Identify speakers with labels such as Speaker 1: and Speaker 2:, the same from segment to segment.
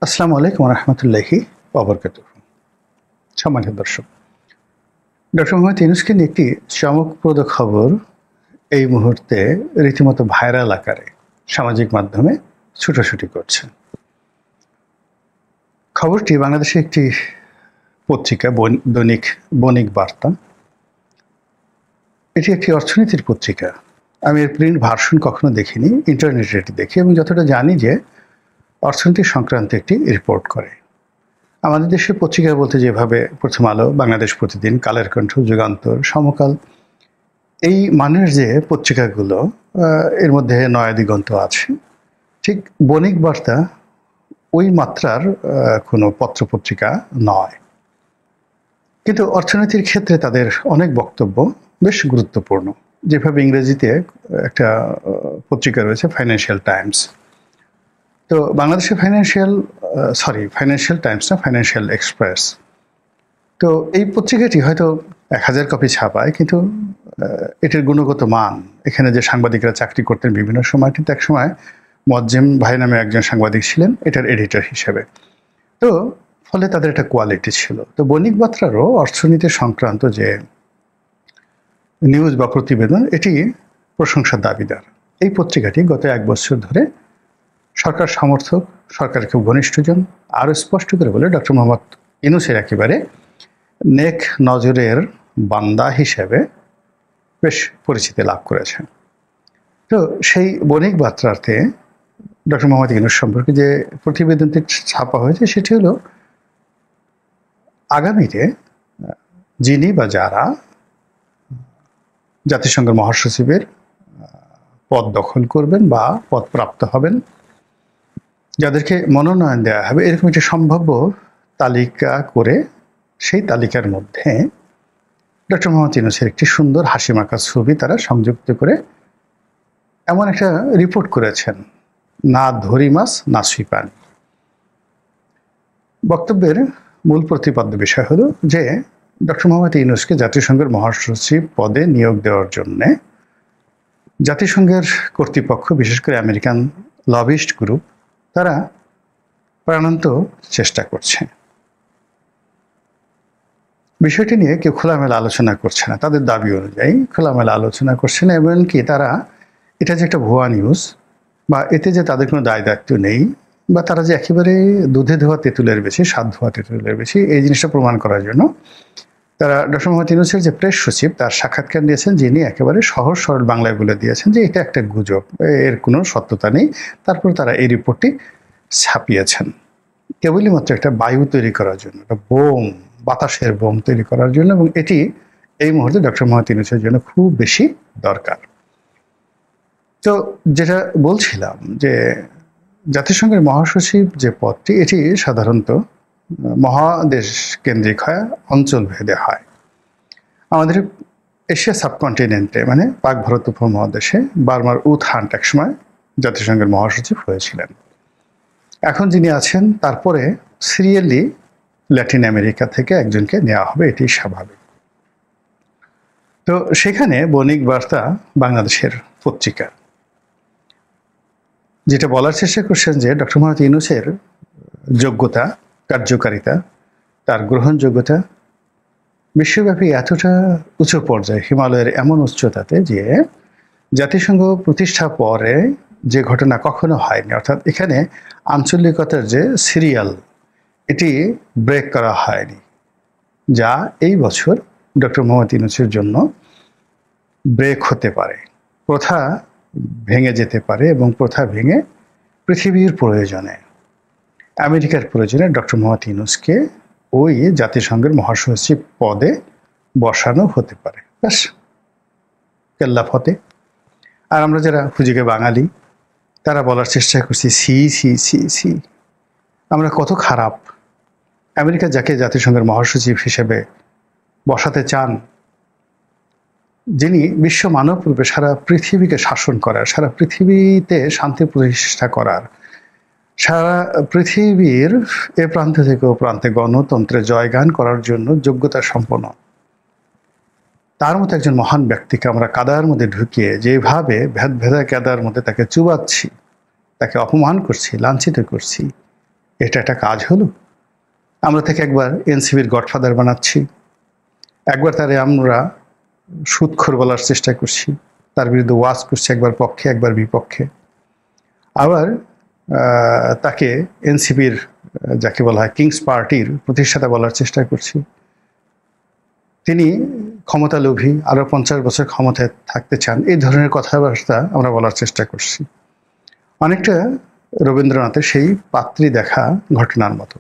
Speaker 1: আসসালামু আলাইকুম রহমতুল্লাহি ওবরকাতুহ। সম্মানিত দর্শক, ডক্টর মোহাম্মদ ইউনূসকে নিয়ে একটি চমকপ্রদ খবর এই মুহূর্তে রীতিমতো ভাইরাল আকারে সামাজিক মাধ্যমে ছুটোছুটি করছে। খবরটি বাংলাদেশের একটি পত্রিকা, দৈনিক বণিক বার্তা। এটি একটি অর্থনীতির পত্রিকা। আমি এর প্রিন্ট ভার্সন কখনো দেখিনি, ইন্টারনেটে এটি দেখি এবং যতটা জানি যে অর্থনীতি সংক্রান্ত একটি রিপোর্ট করে। আমাদের দেশের পত্রিকা বলতে যেভাবে প্রথম আলো, বাংলাদেশ প্রতিদিন, কালের কণ্ঠ, যুগান্তর, সমকাল, এই মানের যে পত্রিকাগুলো, এর মধ্যে নয়া দিগন্ত আছে, ঠিক বণিক বার্তা ওই মাত্রার কোনো পত্রপত্রিকা নয়। কিন্তু অর্থনীতির ক্ষেত্রে তাদের অনেক বক্তব্য বেশ গুরুত্বপূর্ণ। যেভাবে ইংরেজিতে একটা পত্রিকা রয়েছে ফাইন্যান্সিয়াল টাইমস, তো বাংলাদেশে ফাইন্যান্সিয়াল টাইমস না, ফাইন্যান্সিয়াল এক্সপ্রেস। তো এই পত্রিকাটি হয়তো 1000 কপি ছাপায়, কিন্তু এটির গুণগত মান, এখানে যে সাংবাদিকরা চাকরি করতেন বিভিন্ন সময়, কিন্তু এক সময় মোয়াজ্জেম ভাই নামে একজন সাংবাদিক ছিলেন এটার এডিটর হিসেবে। তো ফলে তাদের একটা কোয়ালিটি ছিল। তো বণিক বার্তারও অর্থনীতি সংক্রান্ত যে নিউজ বা প্রতিবেদন, এটি প্রশংসার দাবিদার। এই পত্রিকাটি গত 1 বছর ধরে সরকার সমর্থক, সরকারের খুব ঘনিষ্ঠজন, আরও স্পষ্ট করে বলে ডক্টর মোহাম্মদ ইউনূসের একেবারে নেক নজরের বান্দা হিসেবে বেশ পরিচিতি লাভ করেছে। তো সেই বণিক বার্তাতে ডক্টর মোহাম্মদ ইউনূস সম্পর্কে যে প্রতিবেদনটি ছাপা হয়েছে সেটি হলো আগামীতে যিনি বা যারা জাতিসংঘের মহাসচিবের পদ দখল করবেন বা পদ প্রাপ্ত হবেন, যাদেরকে মনোনয়ন দেওয়া হবে, এরকম একটি সম্ভাব্য তালিকা করে সেই তালিকার মধ্যে ডক্টর মোহাম্মদ ইউনূসের একটি সুন্দর হাসিমাখা ছবি তারা সংযুক্ত করে এমন একটা রিপোর্ট করেছেন, না ধরি মাছ না ছুঁই পানি। বক্তব্যের মূল প্রতিপাদ্য বিষয় হলো যে ডক্টর মোহাম্মদ ইউনূসকে জাতিসংঘের মহাসচিব পদে নিয়োগ দেওয়ার জন্যে জাতিসংঘের কর্তৃপক্ষ, বিশেষ করে আমেরিকান লবিস্ট গ্রুপ, তারা প্রাণান্ত চেষ্টা করছে। বিষয়টি নিয়ে কেউ খোলামেলা আলোচনা করছে না, তাদের দাবি অনুযায়ী খোলামেলা আলোচনা করছে না। এমনকি তারা এটা যে একটা ভুয়া নিউজ বা এতে যে তাদের কোনো দায় দায়িত্ব নেই, বা তারা যে একেবারে দুধে ধোয়া তেঁতুলের বেশি, স্বাদ ধোয়া তেঁতুলের বেশি, এই জিনিসটা প্রমাণ করার জন্য তারা ডক্টর মোহাম্মদ ইউনূসের যে প্রেস সচিব তার সাক্ষাৎকার নিয়েছেন, যিনি একেবারে সহজ সরল বাংলায় বলে দিয়েছেন যে এটা একটা গুজব, এর কোনো সত্যতা নেই। তারপর তারা এই রিপোর্টটি ছাপিয়েছেন কেবলই মাত্র একটা বায়ু তৈরি করার জন্য, একটা বোম, বাতাসের বোম তৈরি করার জন্য, এবং এটি এই মুহূর্তে ডক্টর মোহাম্মদ ইউনূসের জন্য খুব বেশি দরকার। তো যেটা বলছিলাম যে জাতিসংঘের মহাসচিব যে পদটি, এটি সাধারণত মহাদেশ কেন্দ্রিক হয়, অঞ্চল ভেদে হয়। আমাদের এশিয়া সাবকন্টিনেন্টে, মানে পাক ভারত উপমহাদেশে, বার্মার উথ হান্ট একসময় জাতিসংঘের মহাসচিব হয়েছিলেন। এখন যিনি আছেন তারপরে সিরিয়ালি ল্যাটিন আমেরিকা থেকে একজনকে নেওয়া হবে, এটি স্বাভাবিক। তো সেখানে বণিক বার্তা বাংলাদেশের পত্রিকা যেটা বলার চেষ্টা করছেন যে ডক্টর মোহাম্মদ ইউনূসের যোগ্যতা, কার্যকারিতা, তার গ্রহণযোগ্যতা বিশ্বব্যাপী এতটা উচ্চ পর্যায়ে, হিমালয়ের এমন উচ্চতাতে যে জাতিসংঘ প্রতিষ্ঠা পরে যে ঘটনা কখনো হয়নি, অর্থাৎ এখানে আঞ্চলিকতার যে সিরিয়াল, এটি ব্রেক করা হয়নি, যা এই বছর ডক্টর মোহাম্মদ ইউনূসের জন্য ব্রেক হতে পারে, প্রথা ভেঙে যেতে পারে, এবং প্রথা ভেঙে পৃথিবীর প্রয়োজনে, আমেরিকার প্রয়োজনে ডক্টর মোহাম্মদ ইউনূসকে ওই জাতিসংঘের মহাসচিব পদে বসানো হতে পারে। ব্যাস, কেল্লা ফতে। আর আমরা যারা খুঁজিকে বাঙালি, তারা বলার চেষ্টা করছি, সি সি সি সি, আমরা কত খারাপ। আমেরিকা যাকে জাতিসংঘের মহাসচিব হিসেবে বসাতে চান, যিনি বিশ্ব মানব রূপে সারা পৃথিবীকে শাসন করার, সারা পৃথিবীতে শান্তি প্রতিষ্ঠা করার, সারা পৃথিবীর এ প্রান্ত থেকে ও প্রান্তে গণতন্ত্রে জয়গান করার জন্য যোগ্যতা সম্পন্ন, তার মতো একজন মহান ব্যক্তিকে আমরা কাদার মধ্যে ঢুকিয়ে যেভাবে ভেদা কাদার মধ্যে তাকে চুবাচ্ছি, তাকে অপমান করছি, লাঞ্ছিত করছি, এটা একটা কাজ হলো? আমরা তাকে একবার এনসিপির গডফাদার বানাচ্ছি, একবার তারে আমরা সুদখোর বলার চেষ্টা করছি, তার বিরুদ্ধে ওয়াজ করছি, একবার পক্ষে একবার বিপক্ষে। আবার তাকে এনসিপির যাকে বলা হয় কিংস পার্টির প্রতিষ্ঠাতা বলার চেষ্টা করছি। তিনি ক্ষমতা লোভী, আরো 50 বছর ক্ষমতায় থাকতে চান, এই ধরনের কথাবার্তা আমরা বলার চেষ্টা করছি। অনেকটা রবীন্দ্রনাথের সেই পাত্রী দেখা ঘটনার মতো,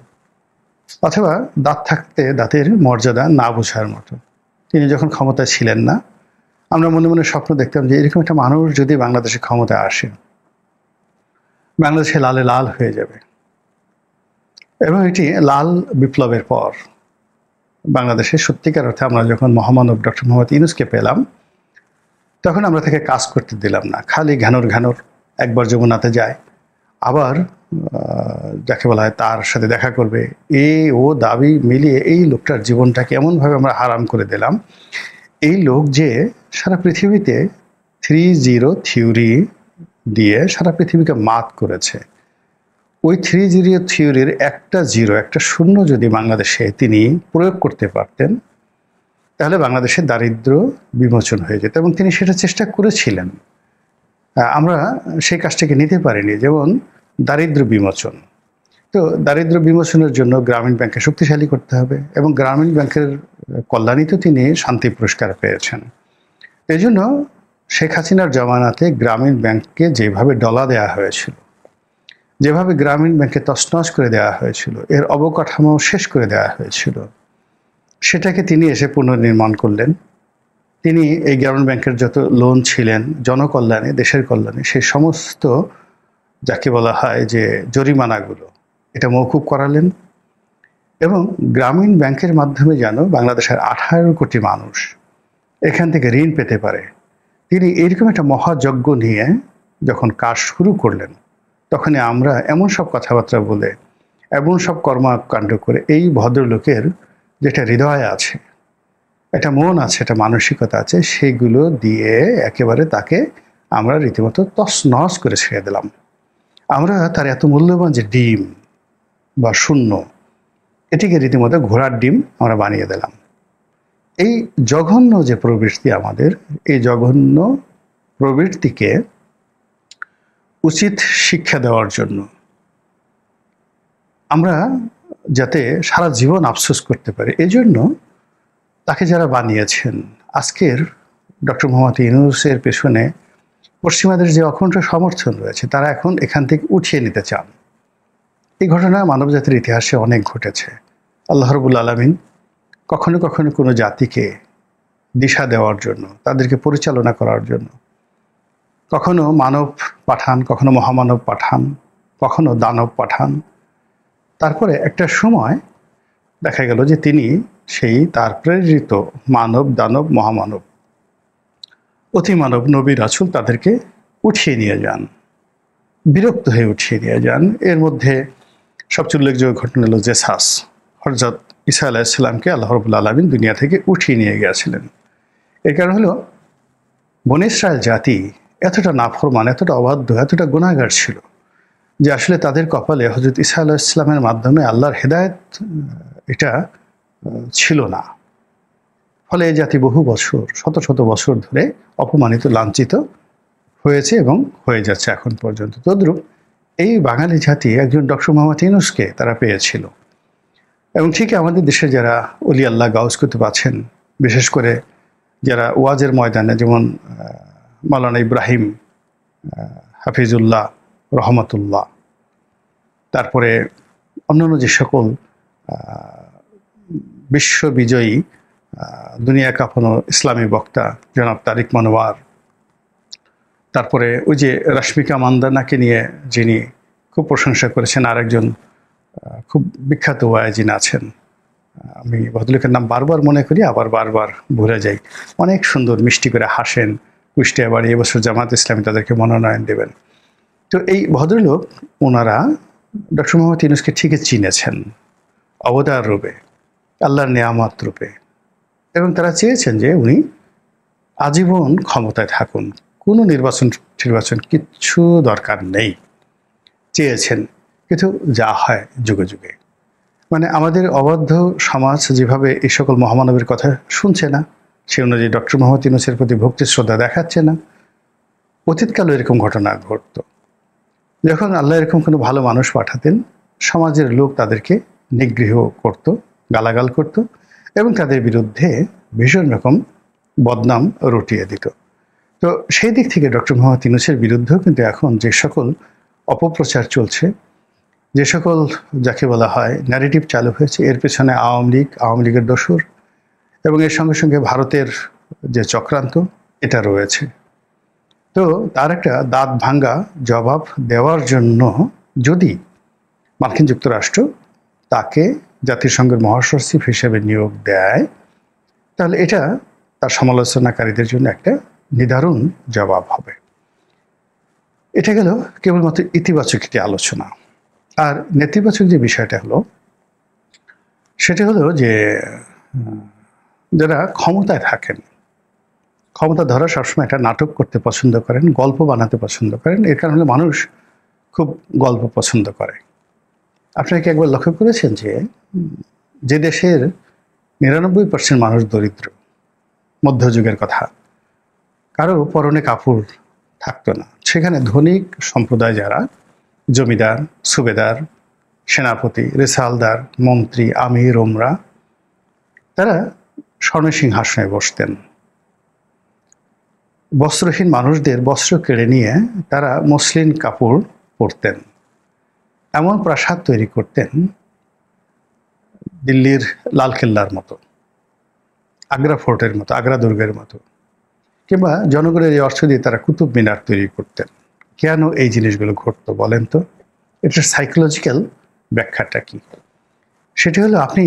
Speaker 1: অথবা দাঁত থাকতে দাঁতের মর্যাদা না বোঝার মতো। তিনি যখন ক্ষমতায় ছিলেন না, আমরা মনে মনে স্বপ্ন দেখতাম যে এরকম একটা মানুষ যদি বাংলাদেশে ক্ষমতায় আসে, বাংলাদেশে লালে লাল হয়ে যাবে। এবং এটি লাল বিপ্লবের পর বাংলাদেশে সত্যিকার অর্থে আমরা যখন মহামানব ডক্টর মোহাম্মদ ইউনূসকে পেলাম, তখন আমরা তাকে কাজ করতে দিলাম না। খালি ঘ্যানোর ঘ্যানোর, একবার যমুনাতে যায়, আবার যাকে বলা হয় তার সাথে দেখা করবে, ও দাবি মিলিয়ে এই লোকটার জীবনটাকে এমনভাবে আমরা হারাম করে দিলাম। এই লোক যে সারা পৃথিবীতে 3-0 থিওরি দিয়ে সারা পৃথিবীকে মাত করেছে, ওই 3-0 থিওরির একটা জিরো, একটা শূন্য যদি বাংলাদেশে তিনি প্রয়োগ করতে পারতেন, তাহলে বাংলাদেশের দারিদ্র বিমোচন হয়ে যেত। এবং তিনি সেটা চেষ্টা করেছিলেন। আমরা সেই কাজটাকে নিতে পারিনি, যেমন দারিদ্র বিমোচন। তো দারিদ্র বিমোচনের জন্য গ্রামীণ ব্যাংককে শক্তিশালী করতে হবে, এবং গ্রামীণ ব্যাংকের কল্যাণে তো তিনি শান্তি পুরস্কার পেয়েছেন। এই জন্য শেখ হাসিনার জমানাতে গ্রামীণ ব্যাংককে যেভাবে ডলা দেওয়া হয়েছিল, যেভাবে গ্রামীণ ব্যাংকে তছনছ করে দেওয়া হয়েছিল, এর অবকাঠামো শেষ করে দেওয়া হয়েছিল, সেটাকে তিনি এসে পুনর্নির্মাণ করলেন। তিনি এই গ্রামীণ ব্যাংকের যত লোন ছিলেন জনকল্যাণে, দেশের কল্যাণে, সেই সমস্ত যাকে বলা হয় যে জরিমানাগুলো, এটা মওকুফ করালেন। এবং গ্রামীণ ব্যাংকের মাধ্যমে যেন বাংলাদেশের 18 কোটি মানুষ এখান থেকে ঋণ পেতে পারে, তিনি এরকম একটা মহাযজ্ঞ নিয়ে যখন কাজ শুরু করলেন, তখনই আমরা এমন সব কথাবার্তা বলে, এমন সব কর্মকাণ্ড করে, এই ভদ্রলোকের যেটা হৃদয় আছে, একটা মন আছে, একটা মানসিকতা আছে, সেগুলো দিয়ে একেবারে তাকে আমরা রীতিমতো তছনছ করে ছেড়ে দিলাম। আমরা তার এত মূল্যবান যে ডিম বা শূন্য, এটিকে রীতিমতো ঘোড়ার ডিম আমরা বানিয়ে দিলাম। এই জঘন্য যে প্রবৃত্তি আমাদের, এই জঘন্য প্রবৃত্তিকে উচিত শিক্ষা দেওয়ার জন্য আমরা যাতে সারা জীবন আফসোস করতে পারি, এই জন্য তাকে যারা বানিয়েছেন, আজকের ডক্টর মোহাম্মদ ইউনূসের পেছনে পশ্চিমাদের যে অখণ্ড সমর্থন রয়েছে, তারা এখন এখান থেকে উঠিয়ে নিতে চান। এই ঘটনা মানবজাতির ইতিহাসে অনেক ঘটেছে। আল্লাহ রাব্বুল আলামিন কখনো কখনো কোনো জাতিকে দিশা দেওয়ার জন্য, তাদেরকে পরিচালনা করার জন্য কখনো মানব পাঠান, কখনো মহামানব পাঠান, কখনো দানব পাঠান। তারপরে একটা সময় দেখা গেল যে তিনি সেই তার প্রেরিত মানব, দানব, মহামানব, অতিমানব, নবী, রাসূল তাদেরকে উঠিয়ে নিয়ে যান, বিরক্ত হয়ে উঠিয়ে নিয়ে যান। এর মধ্যে সবচেয়ে উল্লেখযোগ্য ঘটনা হলো জেসাস, হযরত ঈসা আলাইহিস সালামকে আল্লাহ রাব্বুল আলামিন দুনিয়া থেকে উঠিয়ে নিয়ে গিয়েছিলেন। এর কারণ হলো বনী ইসরায়েল জাতি এতটা নাফরমান, এতটা অবাধ্য, এতটা গুনাহগার ছিল যে আসলে তাদের কপালে হযরত ঈসা আলাইহিস সালামের মাধ্যমে আল্লাহর হেদায়েত এটা ছিল না। ফলে এই জাতি বহু বছর, শত শত বছর ধরে অপমানিত, লাঞ্ছিত হয়েছে এবং হয়ে যাচ্ছে এখন পর্যন্ত। তদ্রূপ এই বাঙালি জাতি একজন ডক্টর মোহাম্মদ ইউনূসকে তারা পেয়েছিল। এবং ঠিক আমাদের দেশে যারা অলি আল্লাহ, গাউস কুতুব আছেন, বিশেষ করে যারা ওয়াজের ময়দানে, যেমন মাওলানা ইব্রাহিম হাফিজুল্লাহ রহমতুল্লাহ, তারপরে অন্যান্য যে সকল বিশ্ববিজয়ী দুনিয়া কাঁপানো ইসলামী বক্তা জনাব তারিক মনোয়ার, তারপরে ওই যে রাশমিকা মান্দানাকে নিয়ে যিনি খুব প্রশংসা করেছেন, আরেকজন খুব বিখ্যাত ওয়াইজিন আছেন, আমি ভদ্রলোকের নাম বারবার মনে করি আবার বারবার ভুলে যাই, অনেক সুন্দর মিষ্টি করে হাসেন, কুষ্টিয়া বাড়ি, এবছর জামাত ইসলামী তাদেরকে মনোনয়ন দেবেন। তো এই ভদ্রলোক, ওনারা ডক্টর মোহাম্মদ ইউনূসকে ঠিকই চিনেছেন অবতার রূপে, আল্লাহর নেয়ামত রূপে, এবং তারা চেয়েছেন যে উনি আজীবন ক্ষমতায় থাকুন, কোনো নির্বাচন কিচ্ছু দরকার নেই চেয়েছেন। কিন্তু যা হয় যুগে যুগে, মানে আমাদের অবাধ্য সমাজ যেভাবে এই সকল মহামানবের কথা শুনছে না, সে অনুযায়ী ডক্টর মোহাম্মদ ইউনূসের প্রতি ভক্তি শ্রদ্ধা দেখাচ্ছে না। অতীতকালে এরকম ঘটনা ঘটত, যখন আল্লাহ এরকম কোনো ভালো মানুষ পাঠাতেন, সমাজের লোক তাদেরকে নিগৃহ করত, গালাগাল করত এবং তাদের বিরুদ্ধে ভীষণ রকম বদনাম রটিয়ে দিত। তো সেই দিক থেকে ডক্টর মোহাম্মদ ইউনূসের বিরুদ্ধেও কিন্তু এখন যে সকল অপপ্রচার চলছে, যে সকল যাকে বলা হয় ন্যারেটিভ চালু হয়েছে, এর পেছনে আওয়ামী লীগের দোসর এবং এর সঙ্গে সঙ্গে ভারতের যে চক্রান্ত এটা রয়েছে। তো তার একটা দাঁত ভাঙ্গা জবাব দেওয়ার জন্য যদি মার্কিন যুক্তরাষ্ট্র তাকে জাতিসংঘের মহাসচিব হিসেবে নিয়োগ দেয়, তাহলে এটা তার সমালোচনাকারীদের জন্য একটা নিদারুণ জবাব হবে। এটা গেল কেবলমাত্র ইতিবাচক একটি আলোচনা। আর নেতিবাচক যে বিষয়টা হলো, সেটা হলো যে যারা ক্ষমতায় থাকেন, ক্ষমতা ধরা সবসময় একটা নাটক করতে পছন্দ করেন, গল্প বানাতে পছন্দ করেন। এর কারণে মানুষ খুব গল্প পছন্দ করে। আপনারা কি একবার লক্ষ্য করেছেন যে দেশের ৯৯% মানুষ দরিদ্র, মধ্যযুগের কথা, কারো পরনে কাপড় থাকতো না, সেখানে ধনিক সম্প্রদায় যারা জমিদার, সুবেদার, সেনাপতি, রেসালদার, মন্ত্রী, আমির, ওমরা, তারা স্বর্ণসিংহাসনে বসতেন। বস্ত্রহীন মানুষদের বস্ত্র কেড়ে নিয়ে তারা মসলিন কাপড় পরতেন। এমন প্রাসাদ তৈরি করতেন দিল্লির লালকেল্লার মতো, আগ্রা ফোর্টের মতো, আগ্রা দুর্গের মতো, কিংবা জনগণের এই অর্থ দিয়ে তারা কুতুব মিনার তৈরি করতেন। কেন এই জিনিসগুলো ঘটতো বলেন তো? এটার সাইকোলজিক্যাল ব্যাখ্যাটা কি? সেটি হলো, আপনি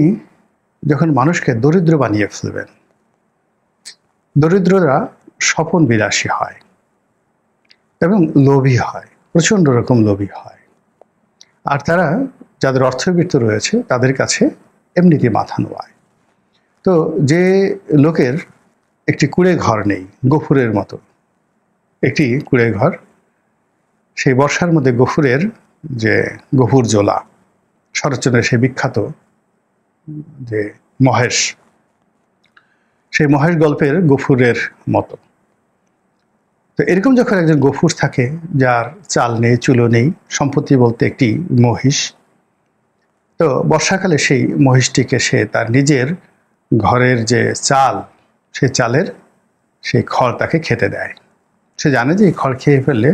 Speaker 1: যখন মানুষকে দরিদ্র বানিয়ে ফেলবেন, দরিদ্ররা স্বপন বিলাসী হয় এবং লোভী হয়, প্রচণ্ড রকম লোভী হয়। আর তারা যাদের অর্থবিত্ত রয়েছে তাদের কাছে এমনিতে মাথা নোয়ায়। তো যে লোকের একটি কুঁড়ে ঘর নেই, গফুরের মতো একটি কুঁড়ে ঘর, সেই বর্ষার মধ্যে গফুরের যে গফুর জোলা, শরৎচন্দ্রের সেই বিখ্যাত যে মহেশ, সেই মহেশ গল্পের গফুরের মতো। তো এরকম যখন একজন গফুর থাকে, যার চাল নেই, চুলো নেই, সম্পত্তি বলতে একটি মহিষ, তো বর্ষাকালে সেই মহিষটিকে সে তার নিজের ঘরের যে চাল, সেই চালের সেই খড় তাকে খেতে দেয়। সে জানে যে এই খড় খেয়ে ফেললে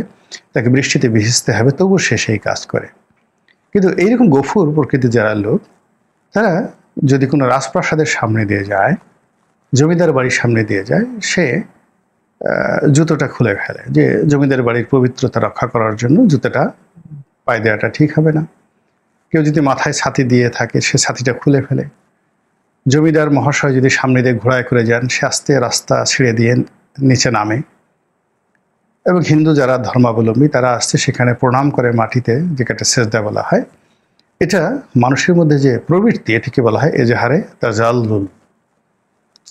Speaker 1: তাকে বৃষ্টিতে ভিজতে হবে, তবুও সে সেই কাজ করে। কিন্তু এইরকম গফুর প্রকৃতির যারা লোক, তারা যদি কোনো রাজপ্রাসাদের সামনে দিয়ে যায়, জমিদার বাড়ির সামনে দিয়ে যায়, সে জুতোটা খুলে ফেলে, যে জমিদার বাড়ির পবিত্রতা রক্ষা করার জন্য জুতোটা পায়ে দেওয়াটা ঠিক হবে না। কেউ যদি মাথায় ছাতি দিয়ে থাকে, সে ছাতিটা খুলে ফেলে। জমিদার মহাশয় যদি সামনে দিয়ে ঘোড়ায় করে যান, সে আস্তে রাস্তা ছিঁড়ে দিয়ে নিচে নামে। এবং হিন্দু যারা ধর্মাবলম্বী, তারা আসছে সেখানে প্রণাম করে মাটিতে, যেটাকে সেজদা বলা হয়। এটা মানুষের মধ্যে যে প্রবৃত্তি, এটিকে বলা হয় এজাহারে তাজাল্লুল।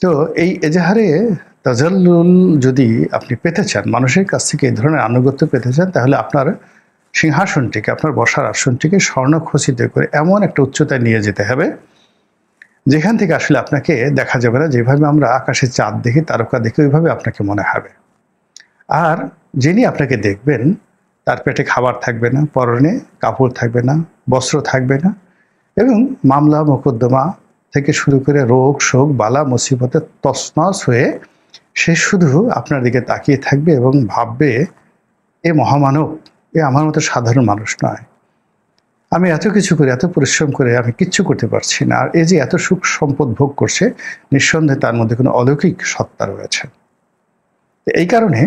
Speaker 1: তো এই এজাহারে তাজাল্লুল যদি আপনি পেতে চান, মানুষের কাছ থেকে এই ধরনের আনুগত্য পেতে চান, তাহলে আপনার সিংহাসনটিকে, আপনার বসার আসনটিকে স্বর্ণখচিত করে এমন একটা উচ্চতায় নিয়ে যেতে হবে, যেখান থেকে আসলে আপনাকে দেখা যাবে না। যেভাবে আমরা আকাশে চাঁদ দেখি, তারকা দেখি, ওইভাবে আপনাকে মনে হবে। আর যিনি আপনাকে দেখবেন, তার পেটে খাবার থাকবে না, পরনে কাপড় থাকবে না, বস্ত্র থাকবে না, এবং মামলা মোকদ্দমা থেকে শুরু করে রোগ শোক বালা মুসিবতে তছনছ হয়ে সে শুধু আপনার দিকে তাকিয়ে থাকবে এবং ভাববে, এ মহামানব, এ আমার মতো সাধারণ মানুষ নয়। আমি এত কিছু করে, এত পরিশ্রম করে আমি কিচ্ছু করতে পারছি না। আর এই যে এত সুখ সম্পদ ভোগ করছে, নিঃসন্দেহে তার মধ্যে কোনো অলৌকিক সত্তা রয়েছে। এই কারণে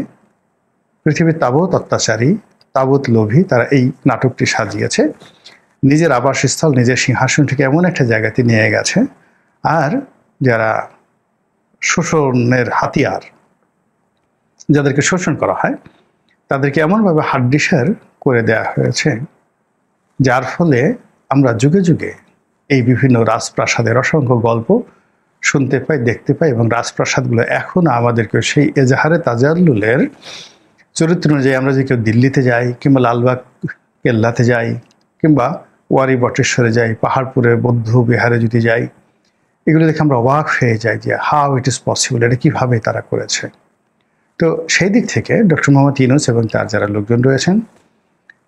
Speaker 1: পৃথিবীর তাবৎ অত্যাচারী, তাবৎ লোভী, তারা এই নাটকটি সাজিয়েছে। নিজের আবাসস্থল, নিজের সিংহাসনটিকে এমন একটা জায়গাতে নিয়ে গেছে। আর যারা শোষণের হাতিয়ার, যাদেরকে শোষণ করা হয়, তাদেরকে এমনভাবে হাড্ডিসার করে দেয়া হয়েছে, যার ফলে আমরা যুগে যুগে এই বিভিন্ন রাজপ্রাসাদের অসংখ্য গল্প শুনতে পাই, দেখতে পাই, এবং রাজপ্রাসাদগুলো এখনও আমাদেরকে সেই এজাহারে তাজাল্লুলের চরিত্র অনুযায়ী, আমরা যে কেউ দিল্লিতে যাই, কিংবা লালবাগ কেল্লাতে যাই, কিংবা ওয়ারি বটেশ্বরে যাই, পাহাড়পুরে বৌদ্ধ বিহারে যদি যাই, এগুলো দেখে আমরা অবাক হয়ে যাই যে হাউ ইট ইজ পসিবল, এটা কীভাবে তারা করেছে। তো সেই দিক থেকে ডক্টর মোহাম্মদ ইউনূস এবং তার যারা লোকজন রয়েছেন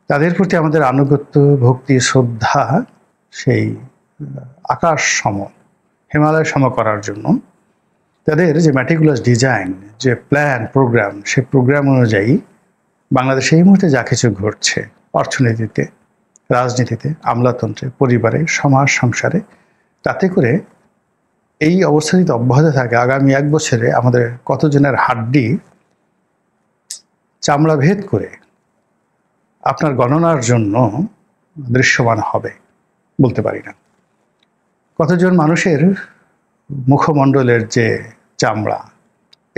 Speaker 1: তাদের প্রতি আমাদের আনুগত্য, ভক্তি, শ্রদ্ধা সেই আকাশ সম, হিমালয় সম করার জন্য তাদের যে ম্যাটিকুলাস ডিজাইন, যে প্ল্যান, প্রোগ্রাম, সেই প্রোগ্রাম অনুযায়ী বাংলাদেশে এই মুহূর্তে যা কিছু ঘটছে অর্থনীতিতে, রাজনীতিতে, আমলাতন্ত্রে, পরিবারে, সমাজ সংসারে, তাতে করে এই অবস্থা যদি অব্যাহত থাকে আগামী 1 বছরে আমাদের কতজনের হাড্ডি চামড়া ভেদ করে আপনার গণনার জন্য দৃশ্যমান হবে বলতে পারি না। কতজন মানুষের মুখমণ্ডলের যে চামড়া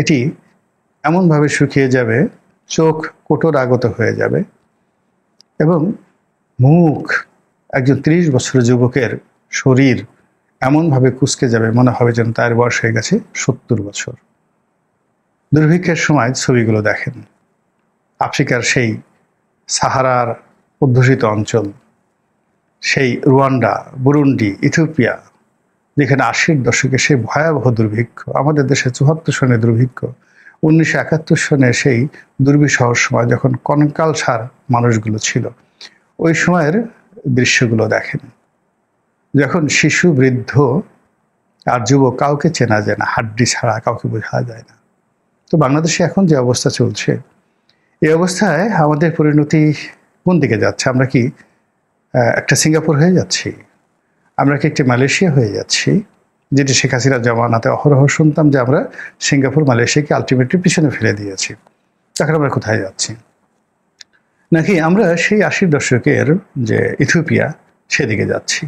Speaker 1: এটি এমনভাবে শুকিয়ে যাবে, চোখ কোটর আগত হয়ে যাবে এবং মুখ, একজন 30 বছরের যুবকের শরীর এমনভাবে কুঁচকে যাবে মনে হবে যেন তার বয়স হয়ে গেছে 70 বছর। দুর্ভিক্ষের সময় ছবিগুলো দেখেন, আফ্রিকার সেই সাহারার অধ্যুষিত অঞ্চল, সেই রুয়ান্ডা, বুরুন্ডি, ইথিওপিয়া, যেখানে 80-র দশকে সেই ভয়াবহ দুর্ভিক্ষ, আমাদের দেশে 74 সনে দুর্ভিক্ষ, 1971 সনে সেই দুর্বিষহ সময় যখন কঙ্কালসার মানুষগুলো ছিল, ওই সময়ের দৃশ্যগুলো দেখেন। যখন শিশু, বৃদ্ধ আর যুবক কাউকে চেনা যায় না, হাড্ডি ছাড়া কাউকে বোঝা যায় না। তো বাংলাদেশে এখন যে অবস্থা চলছে, এই অবস্থায় আমাদের পরিণতি কোন দিকে যাচ্ছে? আমরা কি একটা সিঙ্গাপুর হয়ে যাচ্ছি? আমরা কি একটি মালয়েশিয়া হয়ে যাচ্ছি? যেটি শেখ হাসিনার জামানাতে অহরহ শুনতাম যে আমরা সিঙ্গাপুর, মালয়েশিয়াকে আলটিমেটলি পিছনে ফেলে দিয়েছি। তখন আমরা কোথায় যাচ্ছি? নাকি আমরা সেই 80-র দশকের যে ইথিওপিয়া, সেদিকে যাচ্ছি?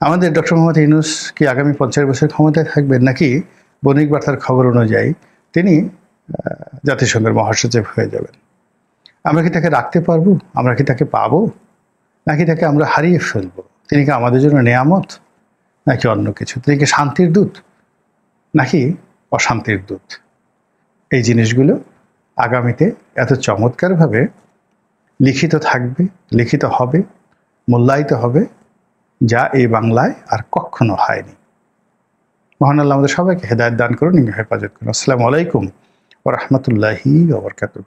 Speaker 1: আমাদের ডক্টর মোহাম্মদ ইউনূস কি আগামী 50 বছর ক্ষমতায় থাকবেন, নাকি বণিক বার্তার খবর অনুযায়ী তিনি জাতিসংঘের মহাসচিব হয়ে যাবেন? আমরা কি তাকে রাখতে পারবো? আমরা কি তাকে পাবো? নাকি তাকে আমরা হারিয়ে ফেলবো? তিনি কি আমাদের জন্য নেয়ামত, নাকি অন্য কিছু? তিনি কি শান্তির দূত নাকি অশান্তির দূত? এই জিনিসগুলো আগামীতে এত চমৎকারভাবে লিখিত থাকবে, লিখিত হবে, মূল্যায়িত হবে, যা এই বাংলায় আর কখনো হয়নি। মহান আল্লাহ আমাদের সবাইকে হেদায়েত দান করুন, হেফাজত করুন। আসসালামু আলাইকুম ওয়া রাহমাতুল্লাহি ওয়া বারাকাতুহু।